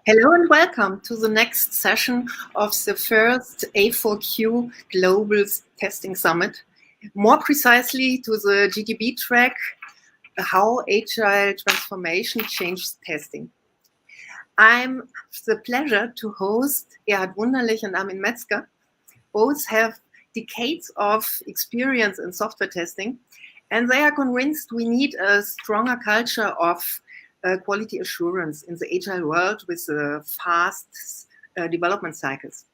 Hello and welcome to the next session of the first A4Q Global Testing Summit. More precisely to the GTB track, how Agile transformation changes testing. I'm the pleasure to host Erhardt Wunderlich and Armin Metzger. Both have decades of experience in software testing, and they are convinced we need a stronger culture of quality assurance in the agile world with fast development cycles.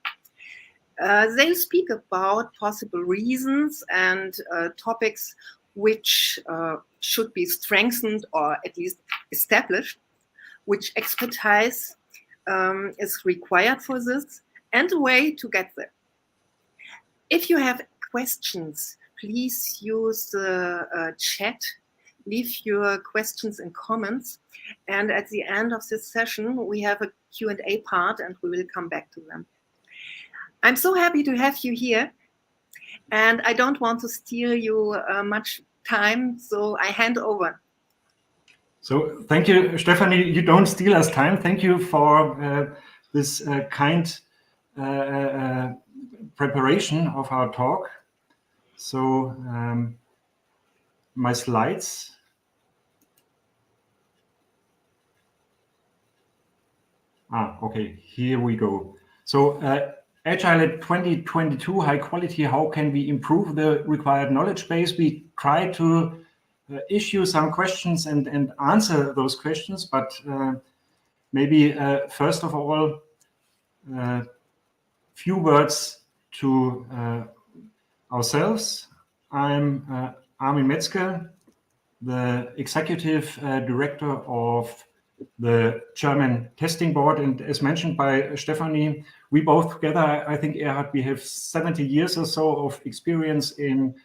They speak about possible reasons and topics which should be strengthened or at least established, which expertise is required for this, and a way to get there. If you have questions, please use the chat. Leave your questions and comments. And at the end of this session, we have a Q&A part and we will come back to them. I'm so happy to have you here. And I don't want to steal you much time, so I hand over. So thank you, Stephanie. You don't steal us time. Thank you for this kind preparation of our talk. So my slides. Okay, here we go. So Agile at 2022, high quality, how can we improve the required knowledge base? We try to issue some questions and answer those questions, but maybe first of all, few words to ourselves. I'm Armin Metzger, the Executive Director of the German Testing Board, and as mentioned by Stephanie, we both together, I think, Erhard, we have 70 years or so of experience in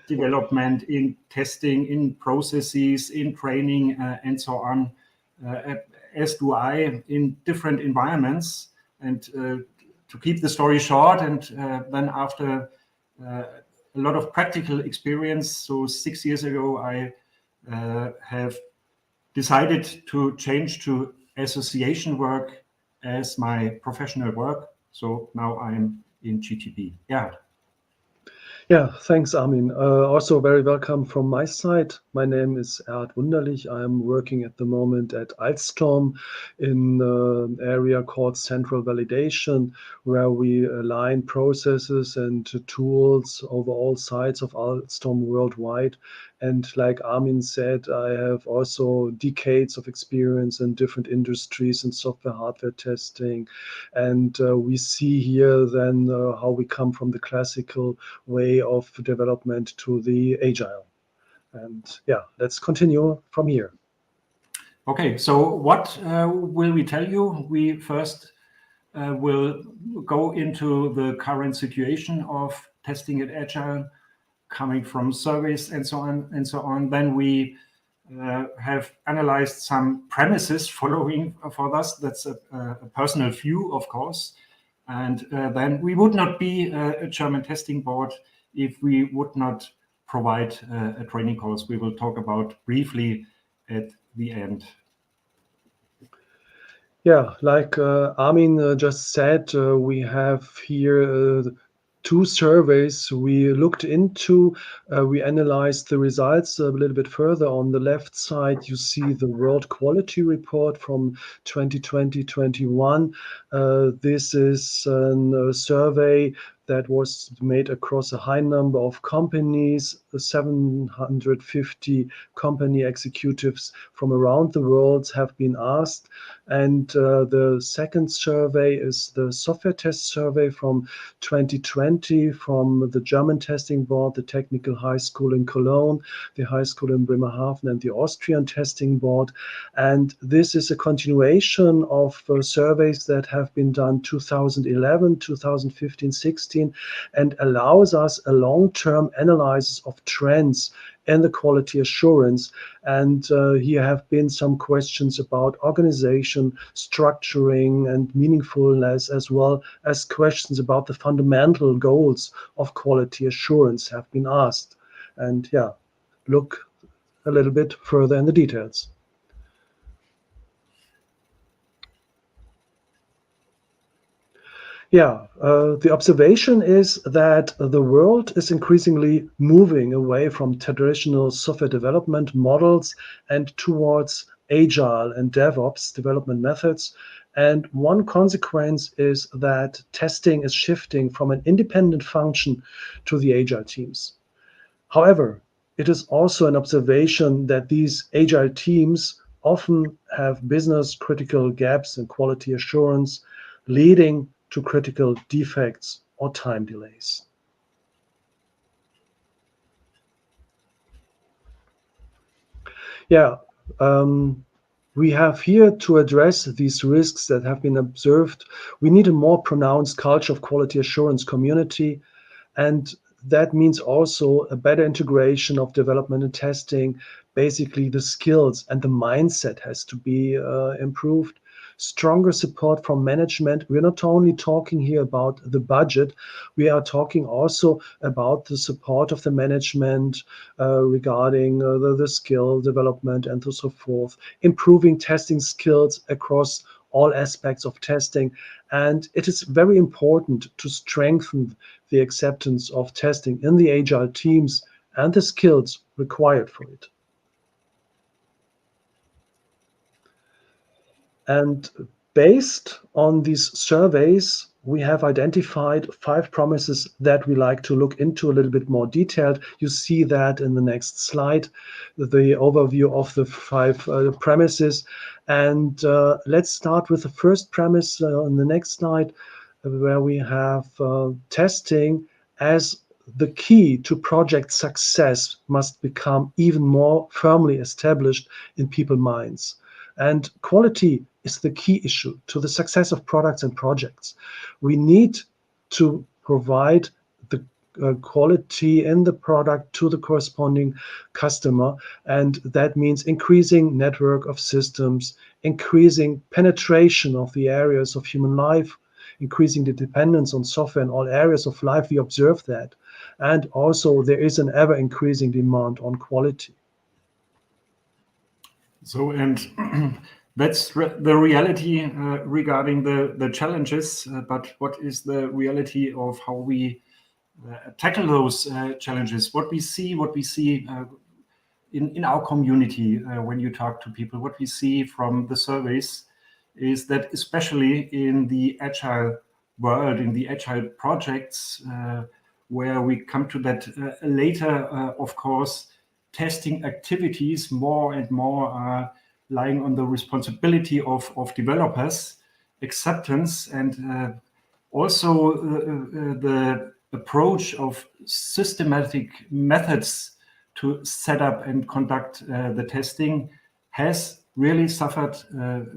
development, in testing, in processes, in training, and so on, as do I, in different environments. And to keep the story short, and then after a lot of practical experience, so 6 years ago, I have decided to change to association work as my professional work. So now I'm in GTB. Yeah. Yeah, thanks, Armin. Also very welcome from my side. My name is Erhardt Wunderlich. I'm working at the moment at Alstom in an area called Central Validation, where we align processes and tools over all sides of Alstom worldwide. And like Armin said, I have also decades of experience in different industries and software hardware testing. And we see here then how we come from the classical way of development to the agile. And yeah, let's continue from here. Okay, so what will we tell you? We first will go into the current situation of testing at Agile, coming from surveys and so on and so on. Then we have analyzed some premises following for us. That's a personal view, of course. And then we would not be a German testing board if we would not provide a training course. We will talk about briefly at the end. Yeah, like Armin just said, we have here 2 surveys we looked into. We analyzed the results a little bit further. On the left side, you see the World Quality Report from 2020-21. This is a survey that was made across a high number of companies. 750 company executives from around the world have been asked. And the second survey is the software test survey from 2020 from the German Testing Board, the Technical High School in Cologne, the High School in Bremerhaven, and the Austrian Testing Board. And this is a continuation of surveys that have been done 2011, 2015, 16, and allows us a long-term analysis of trends and the quality assurance. And here have been some questions about organization, structuring, and meaningfulness, as well as questions about the fundamental goals of quality assurance have been asked. And yeah, look a little bit further in the details. Yeah, the observation is that the world is increasingly moving away from traditional software development models and towards agile and DevOps development methods. And one consequence is that testing is shifting from an independent function to the agile teams. However, it is also an observation that these agile teams often have business critical gaps in quality assurance, leading to critical defects or time delays. Yeah, we have here to address these risks that have been observed. We need a more pronounced culture of quality assurance community, and that means also a better integration of development and testing. Basically, the skills and the mindset has to be improved. Stronger support from management. We're not only talking here about the budget, we are talking also about the support of the management regarding the skill development and so forth, improving testing skills across all aspects of testing. And it is very important to strengthen the acceptance of testing in the agile teams and the skills required for it. And based on these surveys, we have identified 5 promises that we like to look into a little bit more detailed. You see that in the next slide, the overview of the 5 premises. And let's start with the first premise on the next slide, where we have testing as the key to project success must become even more firmly established in people's minds. And quality is the key issue to the success of products and projects. We need to provide the quality in the product to the corresponding customer. And that means increasing network of systems, increasing penetration of the areas of human life, increasing the dependence on software in all areas of life. We observe that. And also there is an ever increasing demand on quality. So, and that's the reality regarding the challenges, but what is the reality of how we tackle those challenges? What we see in our community when you talk to people, what we see from the surveys is that especially in the agile world, in the agile projects, where we come to that later, of course, testing activities more and more are lying on the responsibility of developers, acceptance, and also the approach of systematic methods to set up and conduct the testing has really suffered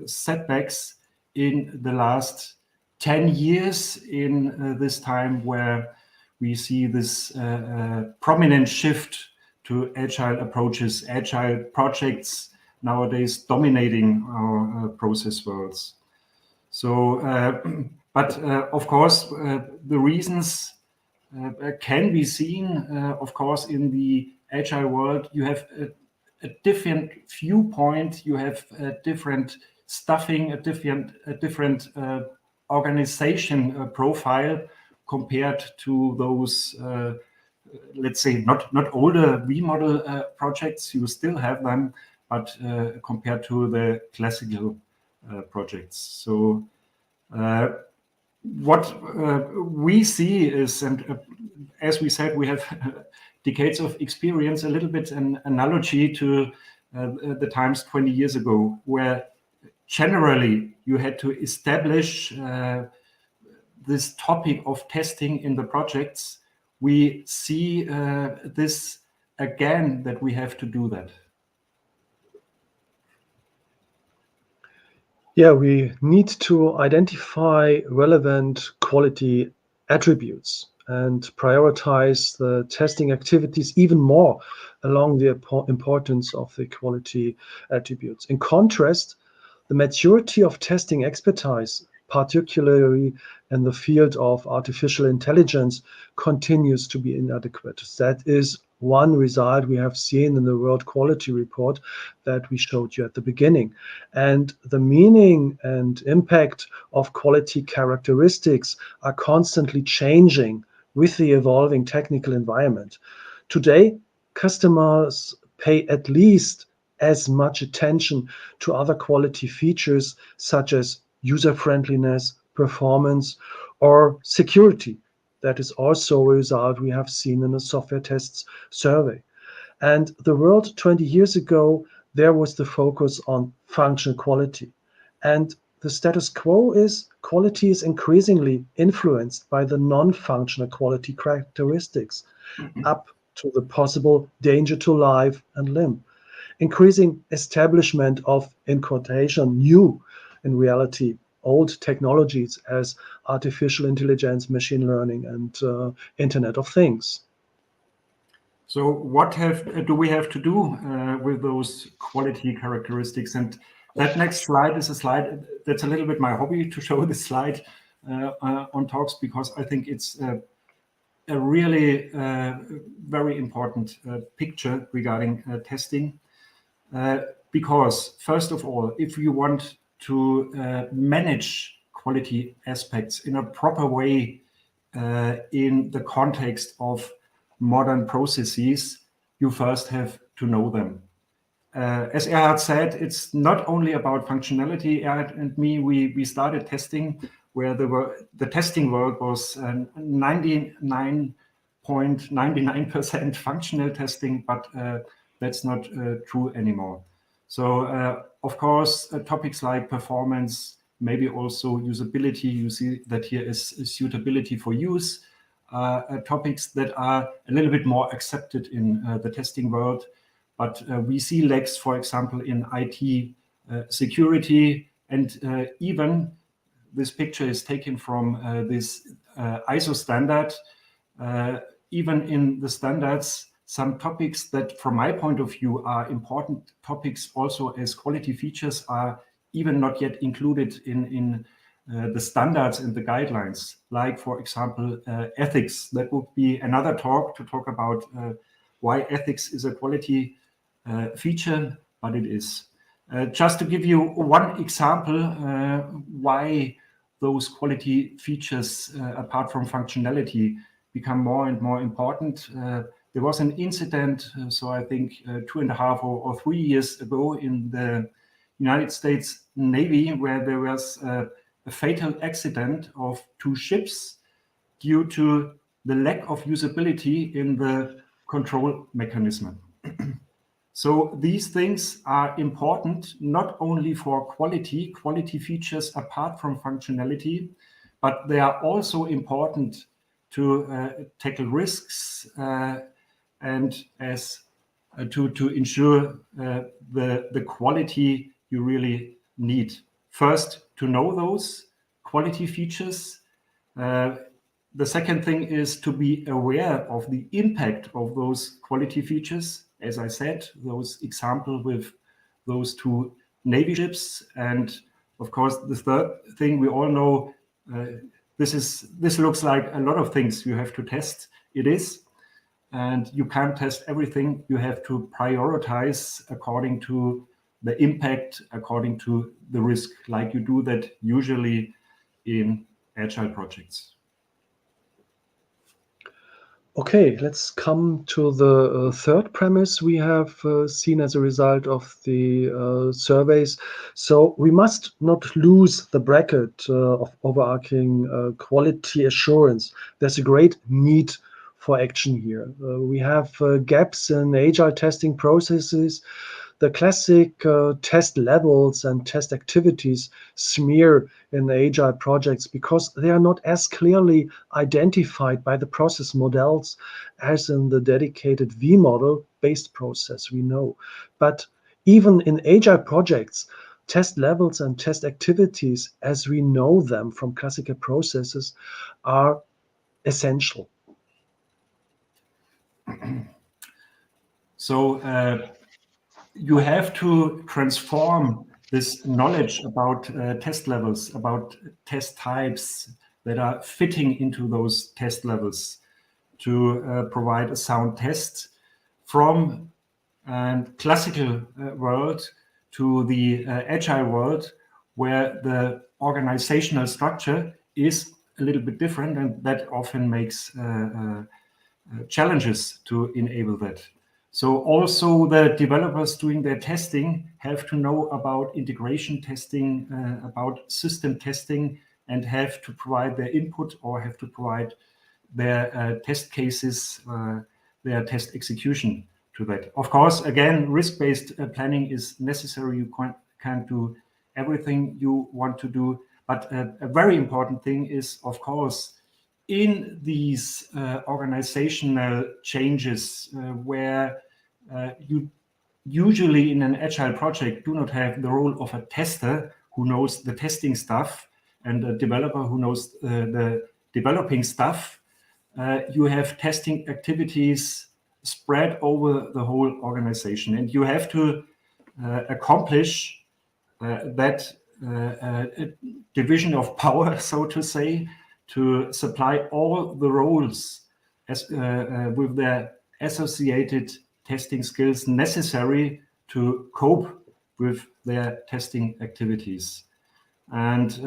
setbacks in the last 10 years in this time where we see this prominent shift to agile approaches, agile projects nowadays dominating our process worlds. So, but of course, the reasons can be seen, of course, in the agile world. You have a different viewpoint, you have a different stuffing, a different organization profile compared to those let's say not older remodel projects. You still have them, but compared to the classical projects. So what we see is, and as we said, we have decades of experience, a little bit an analogy to the times 20 years ago, where generally you had to establish this topic of testing in the projects. We see this again, that we have to do that. Yeah, we need to identify relevant quality attributes and prioritize the testing activities even more along the importance of the quality attributes. In contrast, the maturity of testing expertise particularly in the field of artificial intelligence, continues to be inadequate. That is one result we have seen in the World Quality Report that we showed you at the beginning. And the meaning and impact of quality characteristics are constantly changing with the evolving technical environment. Today, customers pay at least as much attention to other quality features such as user-friendliness, performance, or security. That is also a result we have seen in a software tests survey. And the world 20 years ago, there was the focus on functional quality. And the status quo is quality is increasingly influenced by the non-functional quality characteristics, up to the possible danger to life and limb. Increasing establishment of, in quotation, new, in reality, old technologies as artificial intelligence, machine learning, and Internet of Things. So what do we have to do with those quality characteristics? And that next slide is a slide that's a little bit my hobby, to show this slide on talks, because I think it's a really very important picture regarding testing. Because first of all, if you want to manage quality aspects in a proper way in the context of modern processes, you first have to know them. As Erhardt said, it's not only about functionality. Erhardt and me, we started testing where the testing world was 99.99% functional testing, but that's not true anymore. So, of course, topics like performance, maybe also usability, you see that here is suitability for use, topics that are a little bit more accepted in the testing world. But we see lacks, for example, in IT security, and even this picture is taken from this ISO standard. Even in the standards, some topics that, from my point of view, are important topics also as quality features are even not yet included in the standards and the guidelines. Like, for example, ethics. That would be another talk to talk about why ethics is a quality feature, but it is. Just to give you one example, why those quality features, apart from functionality, become more and more important. There was an incident, so I think 2.5 or 3 years ago in the United States Navy, where there was a fatal accident of 2 ships due to the lack of usability in the control mechanism. So these things are important not only for quality features apart from functionality, but they are also important to tackle risks and as to ensure the quality you really need. First, to know those quality features. The second thing is to be aware of the impact of those quality features. As I said, those example with those 2 Navy ships. And of course, the third thing we all know, this looks like a lot of things you have to test. It is. And you can't test everything. You have to prioritize according to the impact, according to the risk, like you do that usually in agile projects. Okay, let's come to the third premise we have seen as a result of the surveys. So we must not lose the bracket of overarching quality assurance. There's a great need for action here. We have gaps in agile testing processes. The classic test levels and test activities smear in agile projects because they are not as clearly identified by the process models as in the dedicated V model based process we know. But even in agile projects, test levels and test activities as we know them from classical processes are essential. So you have to transform this knowledge about test levels, about test types that are fitting into those test levels to provide a sound test from a classical world to the agile world, where the organizational structure is a little bit different, and that often makes challenges to enable that. So also the developers doing their testing have to know about integration testing, about system testing, and have to provide their input or have to provide their test cases, their test execution to that. Of course, again, risk-based planning is necessary. You can't do everything you want to do, but a very important thing is, of course, in these organizational changes where you usually in an agile project do not have the role of a tester who knows the testing stuff and a developer who knows the developing stuff, you have testing activities spread over the whole organization, and you have to accomplish that division of power, so to say, to supply all the roles as with their associated testing skills necessary to cope with their testing activities. And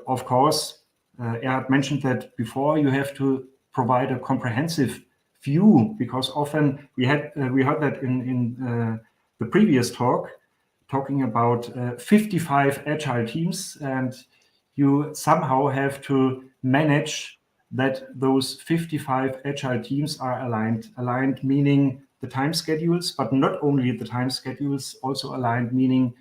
of course, Erhardt mentioned that before, you have to provide a comprehensive view, because often we heard that in the previous talk, talking about 55 agile teams, and you somehow have to manage that those 55 agile teams are aligned meaning the time schedules, but not only the time schedules, also aligned meaning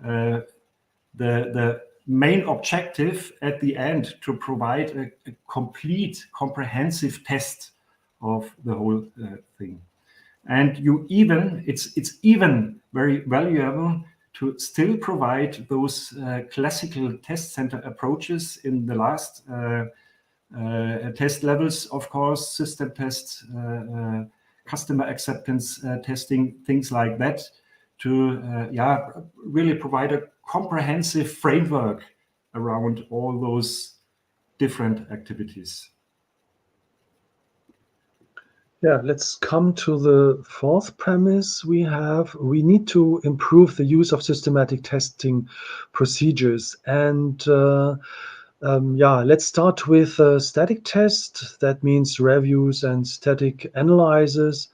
the main objective at the end to provide a complete, comprehensive test of the whole thing. And it's even very valuable to still provide those classical test center approaches in the last test levels, of course, system tests, customer acceptance testing, things like that, to really provide a comprehensive framework around all those different activities. Yeah, let's come to the fourth premise we have. We need to improve the use of systematic testing procedures. And let's start with static test. That means reviews and static analysis.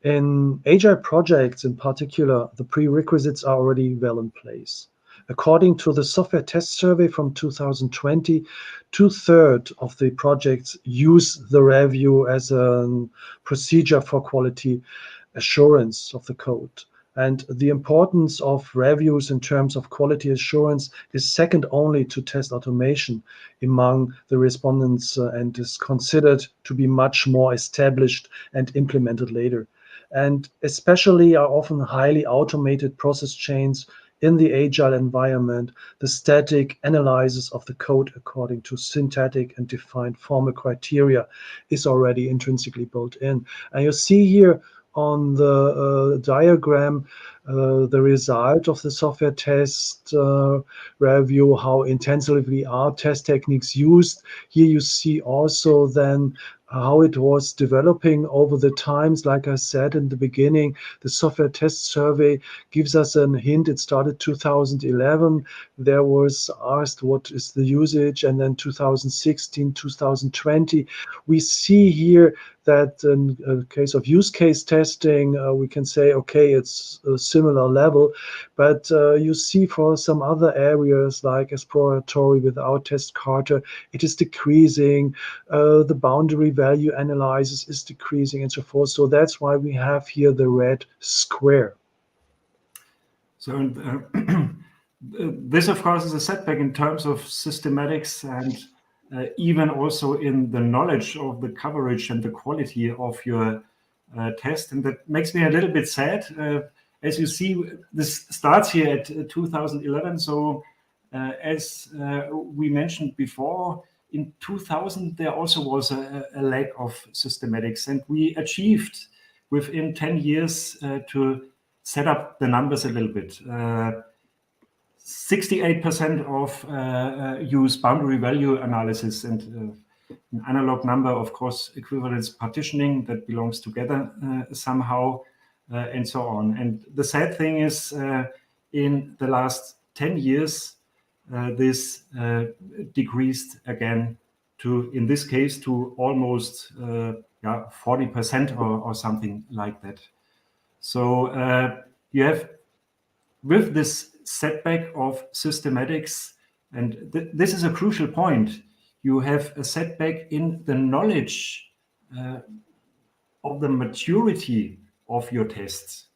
In agile projects in particular, the prerequisites are already well in place. According to the software test survey from 2020, 2/3 of the projects use the review as a procedure for quality assurance of the code. And the importance of reviews in terms of quality assurance is second only to test automation among the respondents and is considered to be much more established and implemented later. And especially are often highly automated process chains in the agile environment, the static analysis of the code according to syntactic and defined formal criteria is already intrinsically built in. And you see here on the diagram the result of the software test review, how intensively are test techniques used. Here you see also then how it was developing over the times. Like I said in the beginning, the software test survey gives us a hint. It started 2011. There was asked what is the usage, and then 2016, 2020. We see here that in a case of use case testing, we can say, okay, it's a similar level, but you see for some other areas like exploratory without test charter, it is decreasing, the boundary value analysis is decreasing and so forth. So that's why we have here the red square. So this, of course, is a setback in terms of systematics and even also in the knowledge of the coverage and the quality of your test. And that makes me a little bit sad. As you see, this starts here at 2011. So as we mentioned before, in 2000, there also was a lack of systematics. And we achieved within 10 years to set up the numbers a little bit. 68% of use boundary value analysis and an analog number, of course, equivalence partitioning that belongs together somehow, and so on. And the sad thing is, in the last 10 years, this decreased again to, in this case, to almost 40% or something like that. So you have, with this setback of systematics, and this is a crucial point, you have a setback in the knowledge of the maturity of your tests.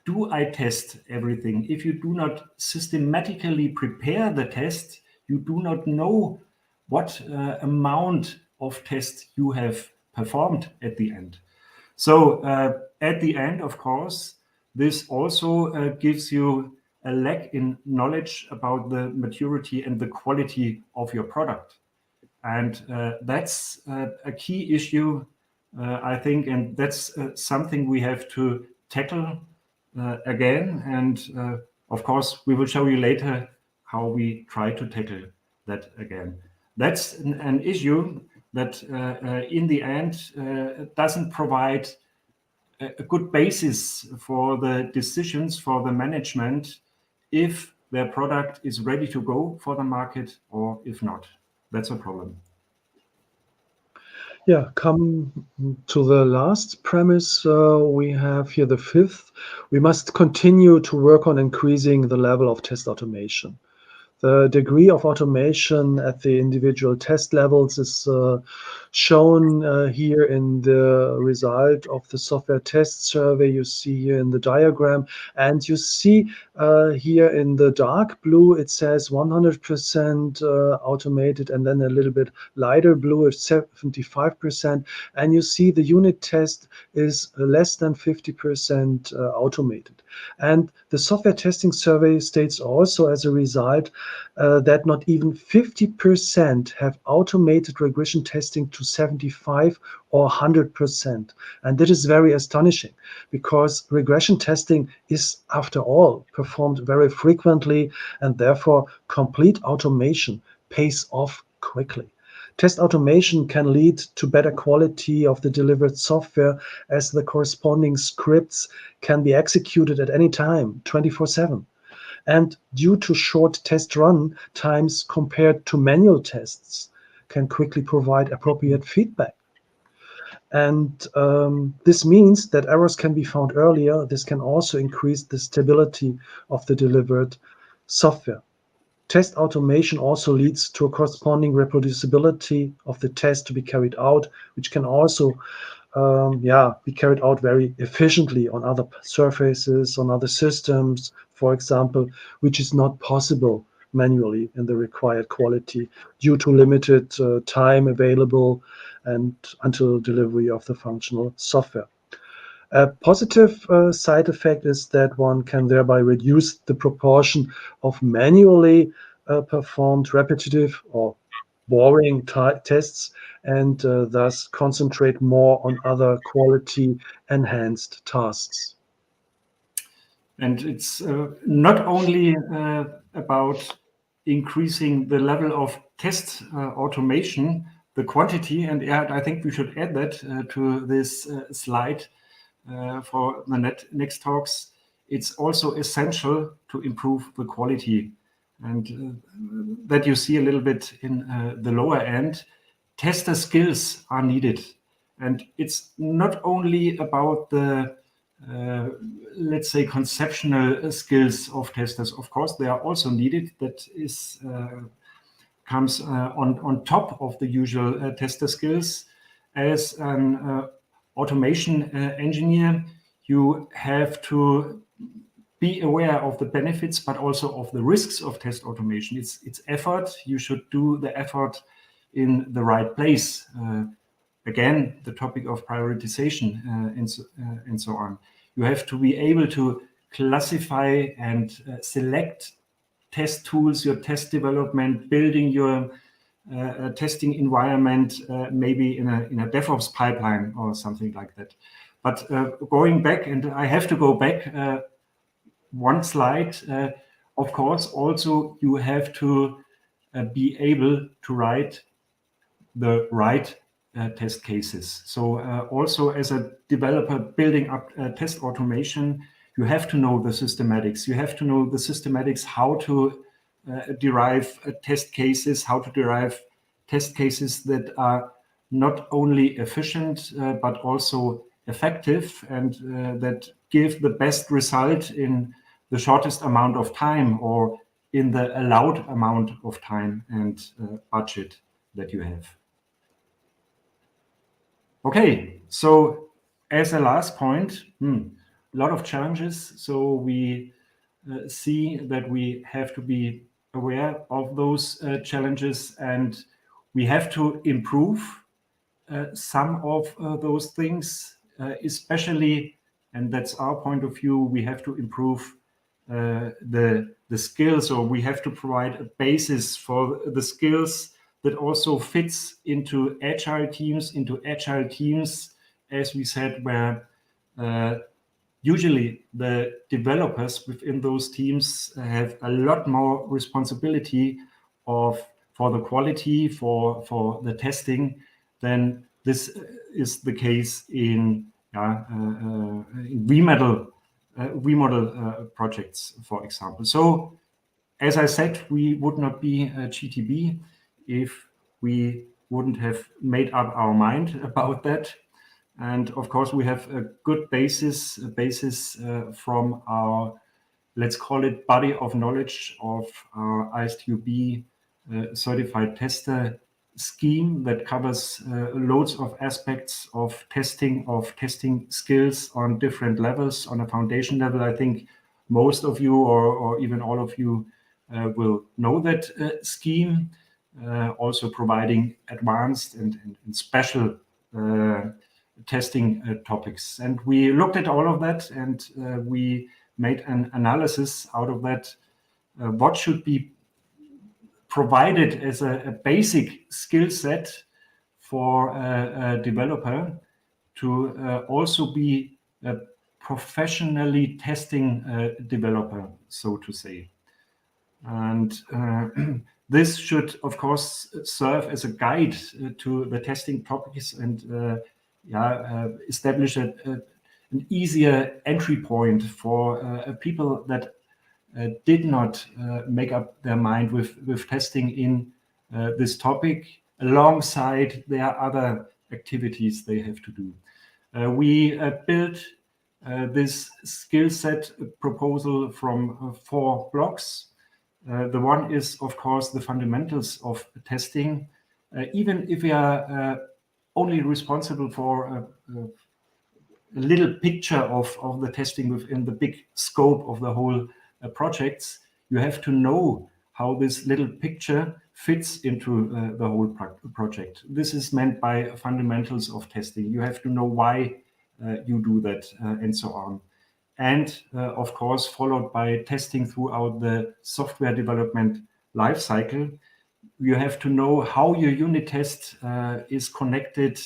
Do I test everything? If you do not systematically prepare the test, you do not know what amount of tests you have performed at the end. So at the end, of course, this also gives you a lack in knowledge about the maturity and the quality of your product. And that's a key issue, I think, and that's something we have to tackle again. And of course, we will show you later how we try to tackle that again. That's an issue that in the end doesn't provide a good basis for the decisions for the management if their product is ready to go for the market or if not. That's a problem. Yeah, come to the last premise. We have here the fifth. We must continue to work on increasing the level of test automation. The degree of automation at the individual test levels is shown here in the result of the software test survey. You see here in the diagram, and you see here in the dark blue, it says 100% automated, and then a little bit lighter blue is 75%. And you see the unit test is less than 50% automated. And the software testing survey states also as a result that not even 50% have automated regression testing to 75 or 100%. And that is very astonishing, because regression testing is, after all, performed very frequently, and therefore complete automation pays off quickly. Test automation can lead to better quality of the delivered software, as the corresponding scripts can be executed at any time, 24/7. And due to short test run times compared to manual tests, can quickly provide appropriate feedback. And this means that errors can be found earlier. This can also increase the stability of the delivered software. Test automation also leads to a corresponding reproducibility of the test to be carried out, which can also be carried out very efficiently on other surfaces, on other systems, for example, which is not possible manually in the required quality due to limited time available and until delivery of the functional software. A positive side effect is that one can thereby reduce the proportion of manually performed repetitive or boring tests, and thus concentrate more on other quality enhanced tasks. And it's not only about increasing the level of test automation, the quantity, and I think we should add that to this slide for the next talks. It's also essential to improve the quality. And that you see a little bit in the lower end, tester skills are needed. And it's not only about the, let's say, conceptual skills of testers. Of course, they are also needed. That is comes on top of the usual tester skills. As an automation engineer, you have to be aware of the benefits, but also of the risks of test automation. It's effort. You should do the effort in the right place. Again, the topic of prioritization and so on. You have to be able to classify and select test tools, your test development, building your testing environment, maybe in a DevOps pipeline or something like that. But going back, and I have to go back one slide, of course, also you have to be able to write the right test cases. So also as a developer building up test automation, you have to know the systematics. You have to know the systematics, how to derive test cases, how to derive test cases that are not only efficient, but also effective, and that give the best result in the shortest amount of time or in the allowed amount of time and budget that you have. Okay, so as a last point, a lot of challenges. So we see that we have to be aware of those challenges, and we have to improve some of those things, especially, and that's our point of view, we have to improve the skills, or we have to provide a basis for the skills that also fits into agile teams, as we said, where usually the developers within those teams have a lot more responsibility for the quality, for the testing, than this is the case in V-model projects, for example. So, as I said, we would not be a GTB if we wouldn't have made up our mind about that. And of course, we have a good basis from our, let's call it, body of knowledge of our ISTQB certified tester scheme that covers loads of aspects of testing skills on different levels. On a foundation level, I think most of you or even all of you will know that scheme, also providing advanced and special testing topics. And we looked at all of that, and we made an analysis out of that. What should be provided as a basic skill set for a developer to also be a professionally testing developer, so to say. And this should, of course, serve as a guide to the testing topics and establish an easier entry point for people that did not make up their mind with testing in this topic, alongside their other activities they have to do. We built this skill set proposal from 4 blocks. The one is, of course, the fundamentals of testing. Even if we are only responsible for a little picture of the testing within the big scope of the whole projects, you have to know how this little picture fits into the whole project. This is meant by fundamentals of testing. You have to know why you do that and so on. And of course, followed by testing throughout the software development lifecycle. You have to know how your unit test is connected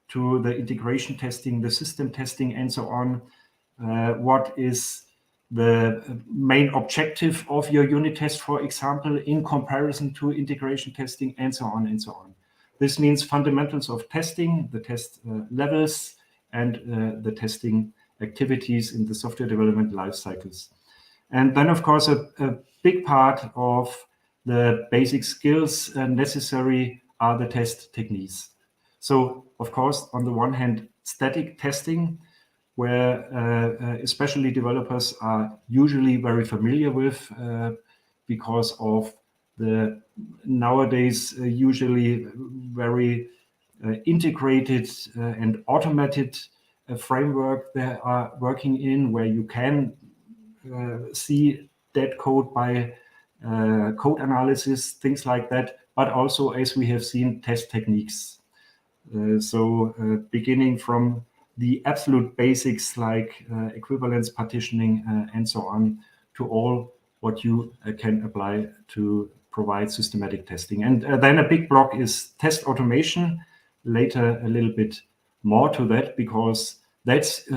to the integration testing, the system testing, and so on. What is the main objective of your unit test, for example, in comparison to integration testing, and so on and so on. This means fundamentals of testing, the test levels, and the testing activities in the software development life cycles. And then, of course, a big part of the basic skills necessary are the test techniques. So, of course, on the one hand, static testing, where especially developers are usually very familiar with because of the nowadays usually very integrated and automated framework they are working in, where you can see dead code by code analysis, things like that, but also, as we have seen, test techniques. So beginning from the absolute basics like equivalence, partitioning, and so on, to all what you can apply to provide systematic testing. And then a big block is test automation. Later, a little bit more to that, because that's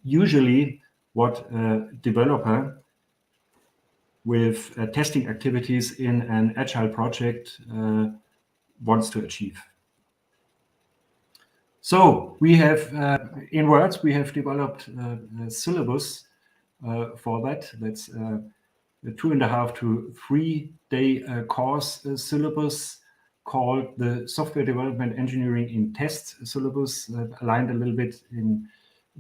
usually what a developer with testing activities in an agile project wants to achieve. So we have, in words, we have developed a syllabus for that. That's a 2.5 to 3 day course syllabus called the Software Development Engineering in Test syllabus, aligned a little bit in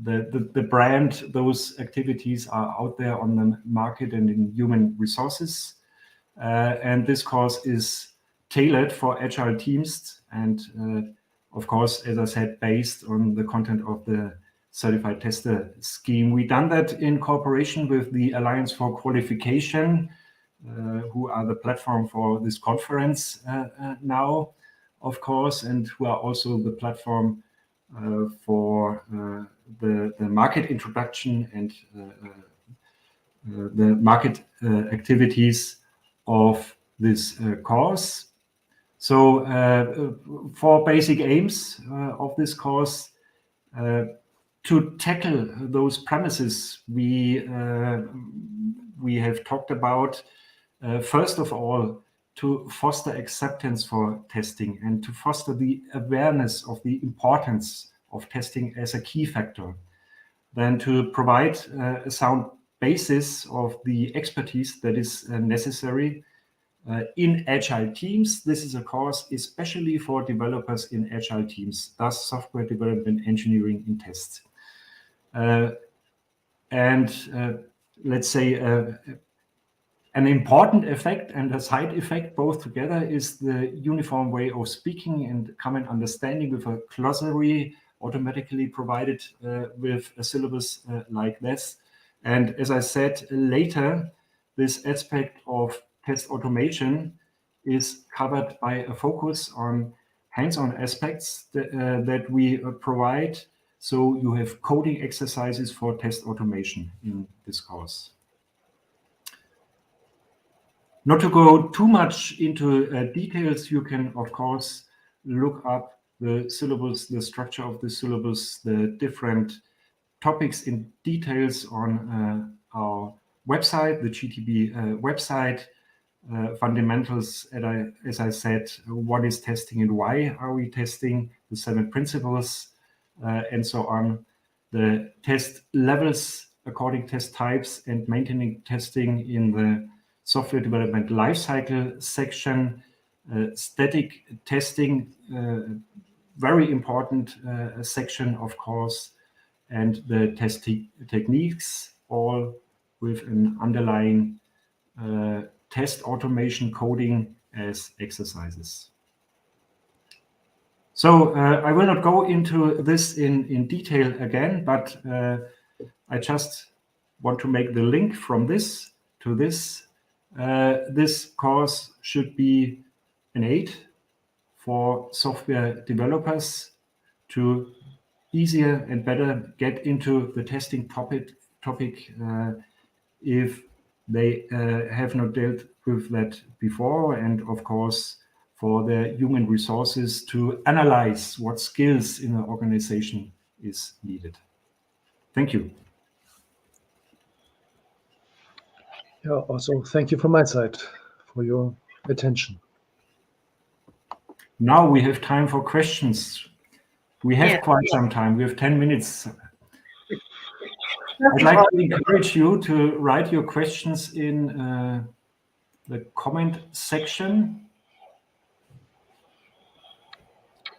the brand. Those activities are out there on the market and in human resources. And this course is tailored for agile teams and of course, as I said, based on the content of the Certified Tester scheme. We've done that in cooperation with the Alliance for Qualification, who are the platform for this conference now, of course, and who are also the platform for the market introduction and the market activities of this course. So for basic aims of this course, to tackle those premises we have talked about, first of all, to foster acceptance for testing and to foster the awareness of the importance of testing as a key factor. Then to provide a sound basis of the expertise that is necessary in agile teams. This is a course especially for developers in agile teams, thus software development engineering in tests. Let's say an important effect and a side effect both together is the uniform way of speaking and common understanding with a glossary automatically provided with a syllabus like this. And as I said later, this aspect of test automation is covered by a focus on hands-on aspects that we provide. So you have coding exercises for test automation in this course. Not to go too much into details, you can, of course, look up the syllabus, the structure of the syllabus, the different topics in details on our website, the GTB website. Fundamentals, as I said, what is testing and why are we testing, the 7 principles, and so on. The test levels according test types and maintaining testing in the software development lifecycle section. Static testing, very important section, of course, and the test techniques, all with an underlying test automation coding as exercises. So I will not go into this in detail again, but I just want to make the link from this to this. This course should be an aid for software developers to easier and better get into the testing topic if they have not dealt with that before, and of course for the human resources to analyze what skills in an organization is needed. Thank you. Yeah, also thank you from my side for your attention. Now we have time for questions. We have quite some time. We have 10 minutes. I'd like to encourage you to write your questions in the comment section.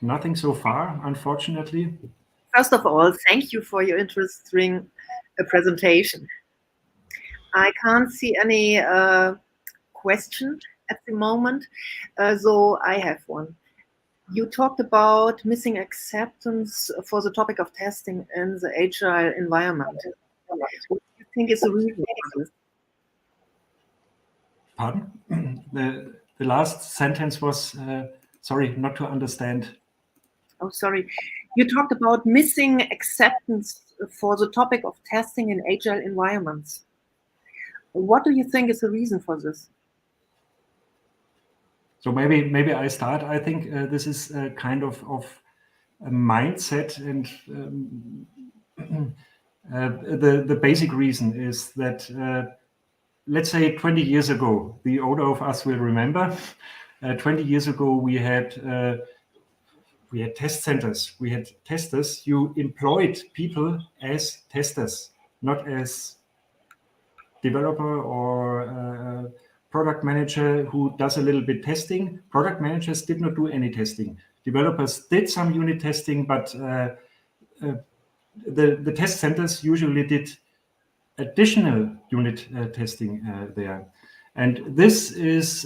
Nothing so far, unfortunately. First of all, thank you for your interesting presentation. I can't see any question at the moment, so I have one. You talked about missing acceptance for the topic of testing in the agile environment. What do you think is the reason for this? Pardon? The last sentence was, sorry, not to understand. Oh, sorry. You talked about missing acceptance for the topic of testing in agile environments. What do you think is the reason for this? So maybe I start. I think this is a kind of a mindset, and the basic reason is that let's say 20 years ago, the older of us will remember, 20 years ago we had test centers, we had testers. You employed people as testers, not as developer or product manager who does a little bit testing. Product managers did not do any testing. Developers did some unit testing, but the test centers usually did additional unit testing there. And this is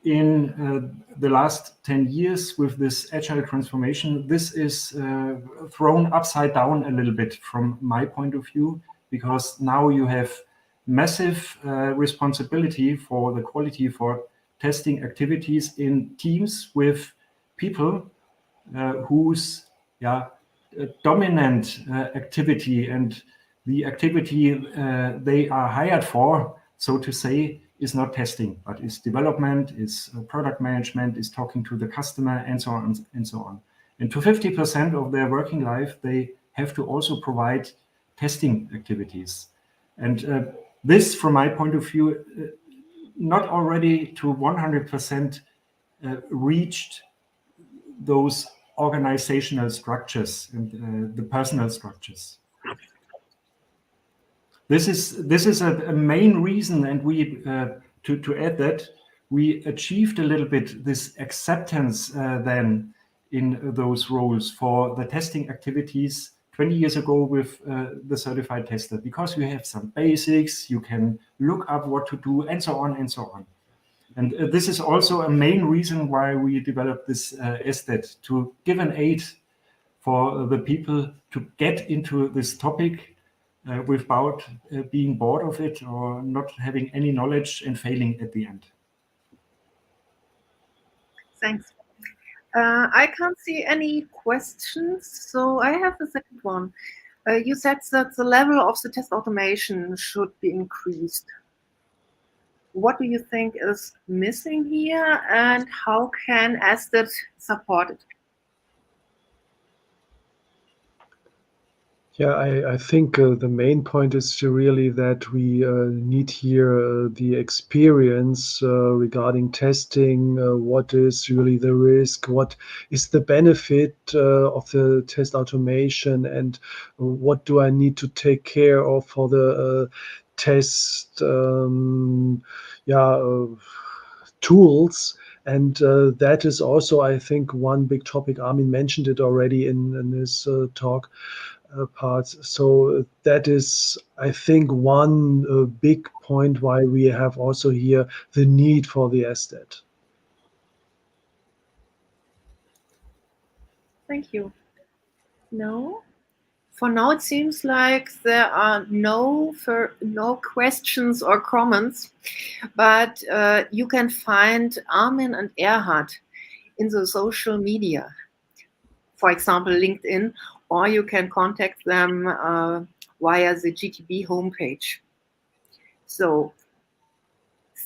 in the last 10 years with this agile transformation, this is thrown upside down a little bit from my point of view, because now you have massive responsibility for the quality for testing activities in teams with people whose dominant activity and the activity they are hired for, so to say, is not testing, but is development, is product management, is talking to the customer, and so on and so on. And to 50% of their working life, they have to also provide testing activities. And this, from my point of view, not already to 100% reached those organizational structures and the personal structures. This is a main reason, and we to add that we achieved a little bit this acceptance then in those roles for the testing activities 20 years ago with the certified tester, because you have some basics, you can look up what to do, and so on and so on. And this is also a main reason why we developed this SDET, to give an aid for the people to get into this topic without being bored of it or not having any knowledge and failing at the end. Thanks. I can't see any questions, so I have the second one. You said that the level of the test automation should be increased. What do you think is missing here, and how can SDET support it? Yeah, I think the main point is really that we need here the experience regarding testing, what is really the risk, what is the benefit of the test automation, and what do I need to take care of for the test tools. And that is also, I think, one big topic. Armin mentioned it already in his talk. Parts. So that is, I think, one big point why we have also here the need for the SDET. Thank you. No? For now, it seems like there are no questions or comments, but you can find Armin and Erhardt in the social media, for example, LinkedIn, or you can contact them via the GTB homepage. So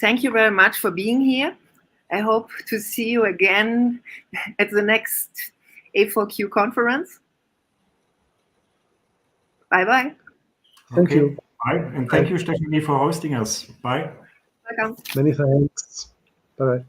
thank you very much for being here. I hope to see you again at the next A4Q conference. Bye-bye. Thank you. Bye. And thank you, Stephanie, for hosting us. Bye. Welcome. Many thanks. Bye-bye.